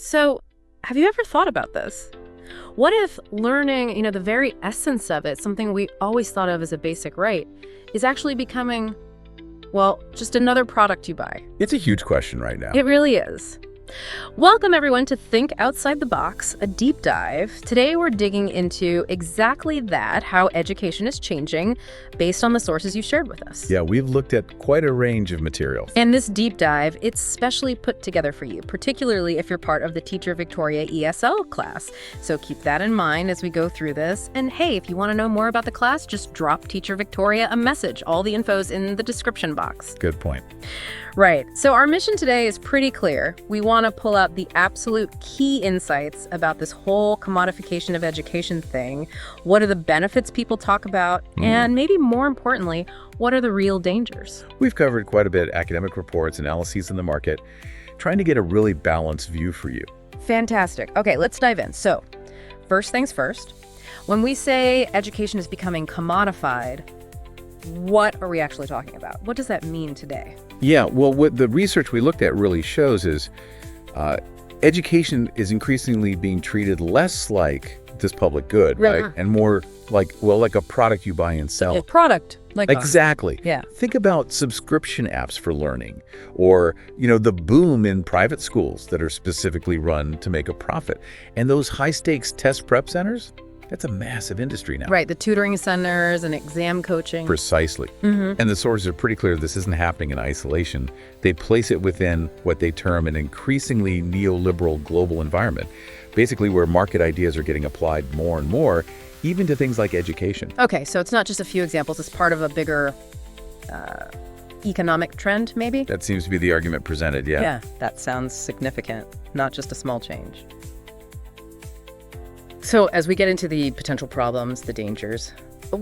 So, have you ever thought about this? What if learning, the very essence of it, something we always thought of as a basic right, is actually becoming, well, just another product you buy? It's a huge question right now. It really is. Welcome, everyone, to Think Outside the Box, a deep dive. Today, we're digging into exactly that, how education is changing based on the sources you shared with us. Yeah, we've looked at quite a range of materials. And this deep dive, it's specially put together for you, particularly if you're part of the Teacher Victoria ESL class. So keep that in mind as we go through this. And hey, if you want to know more about the class, just drop Teacher Victoria a message. All the info's in the description box. Good point. Right. So our mission today is pretty clear. We want to pull out the absolute key insights about this whole commodification of education thing. What are the benefits people talk about? And maybe more importantly, what are the real dangers? We've covered quite a bit, academic reports, analyses in the market, trying to get a really balanced view for you. Fantastic. Okay, let's dive in. So, first things first, when we say education is becoming commodified, what are we actually talking about? What does that mean today? Yeah, well, what the research we looked at really shows is education is increasingly being treated less like this public good, right? And more like a product you buy and sell. A product. Exactly. Yeah. Think about subscription apps for learning, or, the boom in private schools that are specifically run to make a profit. And those high-stakes test prep centers, that's a massive industry now. Right, the tutoring centers and exam coaching. Precisely. And the sources are pretty clear this isn't happening in isolation. They place it within what they term an increasingly neoliberal global environment, basically where market ideas are getting applied more and more, even to things like education. Okay, so it's not just a few examples. It's part of a bigger economic trend, maybe? That seems to be the argument presented, yeah. Yeah, that sounds significant, not just a small change. So as we get into the potential problems, the dangers,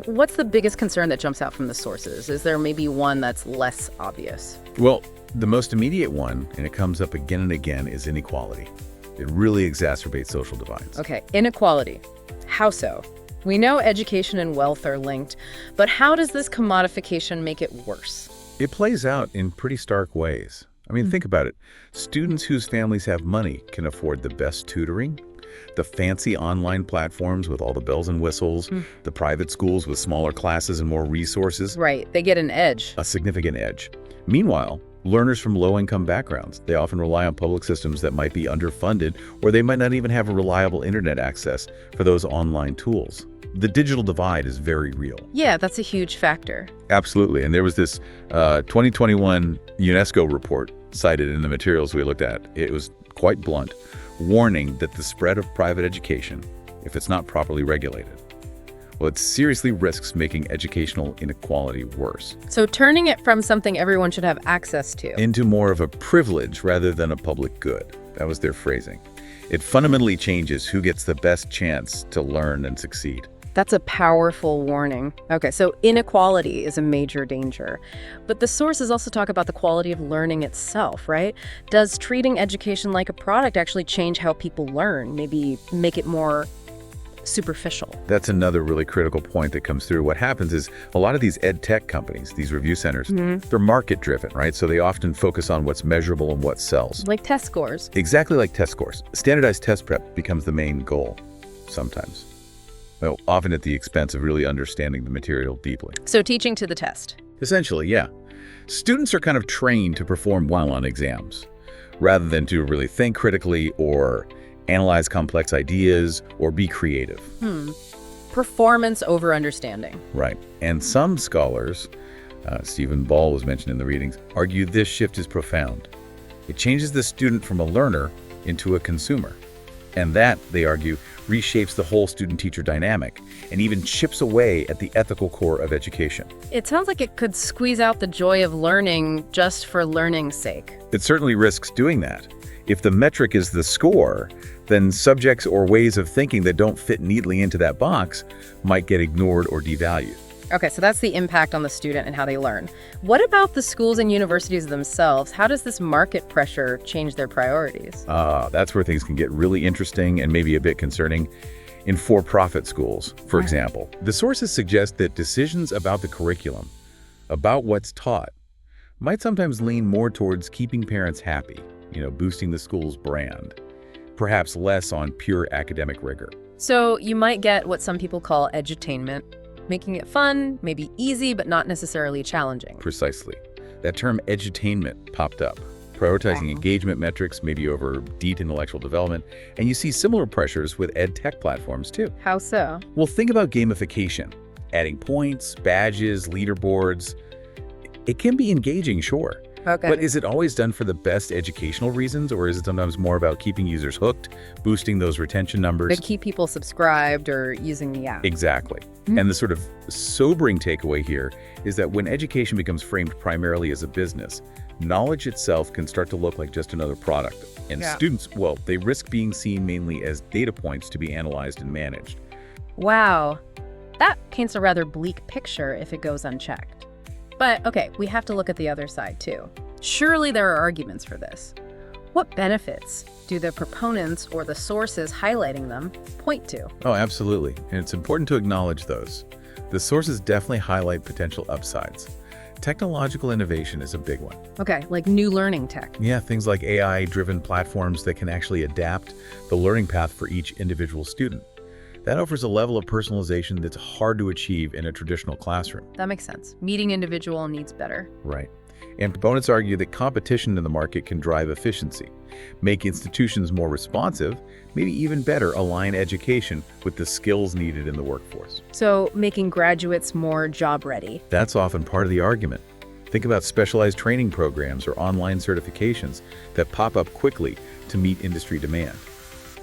what's the biggest concern that jumps out from the sources? Is there maybe one that's less obvious? Well, the most immediate one, and it comes up again and again, is inequality. It really exacerbates social divides. Okay, inequality. How so? We know education and wealth are linked, but how does this commodification make it worse? It plays out in pretty stark ways. I mean, think about it. Students whose families have money can afford the best tutoring, the fancy online platforms with all the bells and whistles, the private schools with smaller classes and more resources. Right, they get an edge. A significant edge. Meanwhile, learners from low-income backgrounds, they often rely on public systems that might be underfunded, or they might not even have a reliable internet access for those online tools. The digital divide is very real. Yeah, that's a huge factor. Absolutely. And there was this 2021 UNESCO report cited in the materials we looked at. It was quite blunt, warning that the spread of private education, if it's not properly regulated, well, it seriously risks making educational inequality worse. So turning it from something everyone should have access to into more of a privilege rather than a public good. That was their phrasing. It fundamentally changes who gets the best chance to learn and succeed. That's a powerful warning. Okay, so inequality is a major danger. But the sources also talk about the quality of learning itself, right? Does treating education like a product actually change how people learn? Maybe make it more superficial? That's another really critical point that comes through. What happens is a lot of these ed tech companies, these review centers, they're market driven, right? So they often focus on what's measurable and what sells. Like test scores. Exactly like test scores. Standardized test prep becomes the main goal sometimes. Well, often at the expense of really understanding the material deeply. So teaching to the test. Essentially, yeah. Students are kind of trained to perform well on exams, rather than to really think critically or analyze complex ideas or be creative. Performance over understanding. Right. And some scholars, Stephen Ball was mentioned in the readings, argue this shift is profound. It changes the student from a learner into a consumer. And that, they argue, reshapes the whole student-teacher dynamic and even chips away at the ethical core of education. It sounds like it could squeeze out the joy of learning just for learning's sake. It certainly risks doing that. If the metric is the score, then subjects or ways of thinking that don't fit neatly into that box might get ignored or devalued. Okay, so that's the impact on the student and how they learn. What about the schools and universities themselves? How does this market pressure change their priorities? That's where things can get really interesting and maybe a bit concerning. In for-profit schools, for example, the sources suggest that decisions about the curriculum, about what's taught, might sometimes lean more towards keeping parents happy, boosting the school's brand. perhaps less on pure academic rigor. So you might get what some people call edutainment, making it fun, maybe easy, but not necessarily challenging. Precisely. That term edutainment popped up, prioritizing engagement metrics, maybe over deep intellectual development, and you see similar pressures with ed tech platforms too. How so? Well, think about gamification, adding points, badges, leaderboards. It can be engaging, sure. Okay. But is it always done for the best educational reasons, or is it sometimes more about keeping users hooked, boosting those retention numbers? To keep people subscribed or using the app. Exactly. And the sort of sobering takeaway here is that when education becomes framed primarily as a business, knowledge itself can start to look like just another product. And students, well, they risk being seen mainly as data points to be analyzed and managed. Wow. That paints a rather bleak picture if it goes unchecked. But, okay, we have to look at the other side, too. Surely there are arguments for this. What benefits do the proponents or the sources highlighting them point to? Oh, absolutely. And it's important to acknowledge those. The sources definitely highlight potential upsides. Technological innovation is a big one. Okay, like new learning tech. Yeah, things like AI-driven platforms that can actually adapt the learning path for each individual student. That offers a level of personalization that's hard to achieve in a traditional classroom. That makes sense. Meeting individual needs better. Right. And proponents argue that competition in the market can drive efficiency, make institutions more responsive, maybe even better align education with the skills needed in the workforce. So making graduates more job ready. That's often part of the argument. Think about specialized training programs or online certifications that pop up quickly to meet industry demand.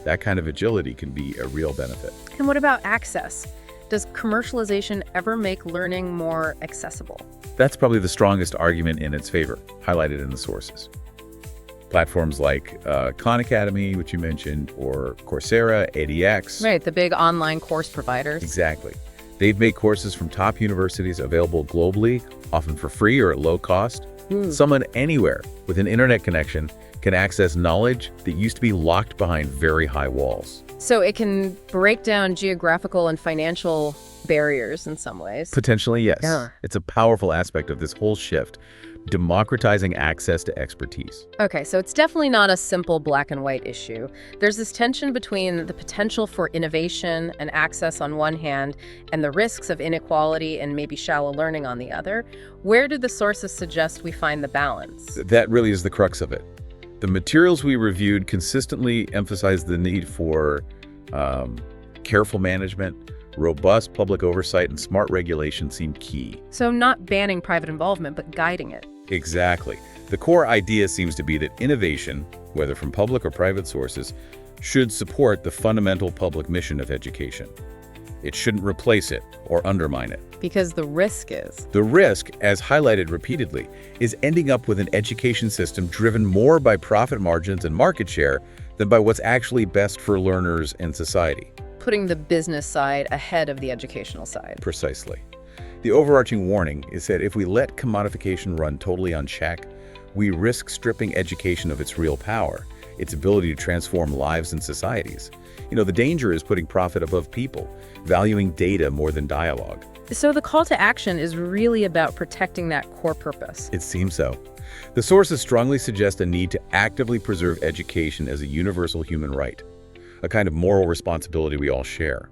That kind of agility can be a real benefit. And what about access? Does commercialization ever make learning more accessible? That's probably the strongest argument in its favor, highlighted in the sources. Platforms like Khan Academy, which you mentioned, or Coursera, edX. Right, the big online course providers. Exactly. They've made courses from top universities available globally, often for free or at low cost. Someone anywhere with an internet connection can access knowledge that used to be locked behind very high walls. So it can break down geographical and financial barriers in some ways. Potentially, yes. Yeah. It's a powerful aspect of this whole shift, democratizing access to expertise. Okay, so it's definitely not a simple black and white issue. There's this tension between the potential for innovation and access on one hand and the risks of inequality and maybe shallow learning on the other. Where do the sources suggest we find the balance? That really is the crux of it. The materials we reviewed consistently emphasize the need for careful management, robust public oversight, and smart regulation seem key. So not banning private involvement, but guiding it. Exactly. The core idea seems to be that innovation, whether from public or private sources, should support the fundamental public mission of education. It shouldn't replace it or undermine it. Because the risk is. The risk, as highlighted repeatedly, is ending up with an education system driven more by profit margins and market share than by what's actually best for learners and society. Putting the business side ahead of the educational side. Precisely. The overarching warning is that if we let commodification run totally unchecked, we risk stripping education of its real power, its ability to transform lives and societies. You know, the danger is putting profit above people, valuing data more than dialogue. So the call to action is really about protecting that core purpose. It seems so. The sources strongly suggest a need to actively preserve education as a universal human right, a kind of moral responsibility we all share,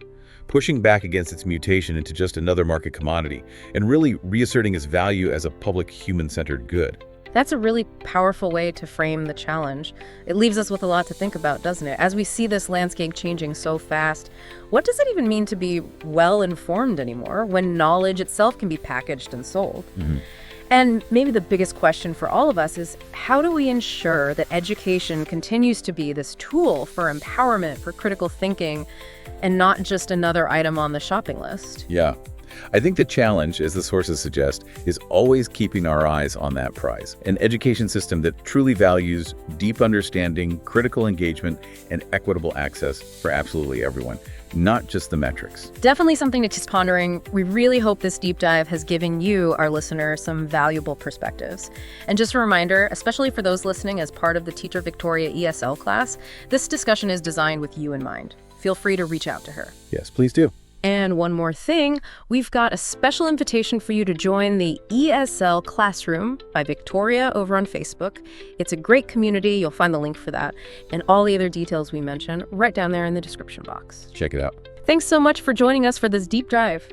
pushing back against its mutation into just another market commodity, and really reasserting its value as a public human-centered good. That's a really powerful way to frame the challenge. It leaves us with a lot to think about, doesn't it? As we see this landscape changing so fast, what does it even mean to be well-informed anymore when knowledge itself can be packaged and sold? And maybe the biggest question for all of us is, how do we ensure that education continues to be this tool for empowerment, for critical thinking, and not just another item on the shopping list? Yeah. I think the challenge, as the sources suggest, is always keeping our eyes on that prize. An education system that truly values deep understanding, critical engagement, and equitable access for absolutely everyone, not just the metrics. Definitely something to keep pondering. We really hope this deep dive has given you, our listener, some valuable perspectives. And just a reminder, especially for those listening as part of the Teacher Victoria ESL class, this discussion is designed with you in mind. Feel free to reach out to her. Yes, please do. And one more thing, we've got a special invitation for you to join the ESL Classroom by Victoria over on Facebook. It's a great community. You'll find the link for that and all the other details we mentioned right down there in the description box. Check it out. Thanks so much for joining us for this deep dive.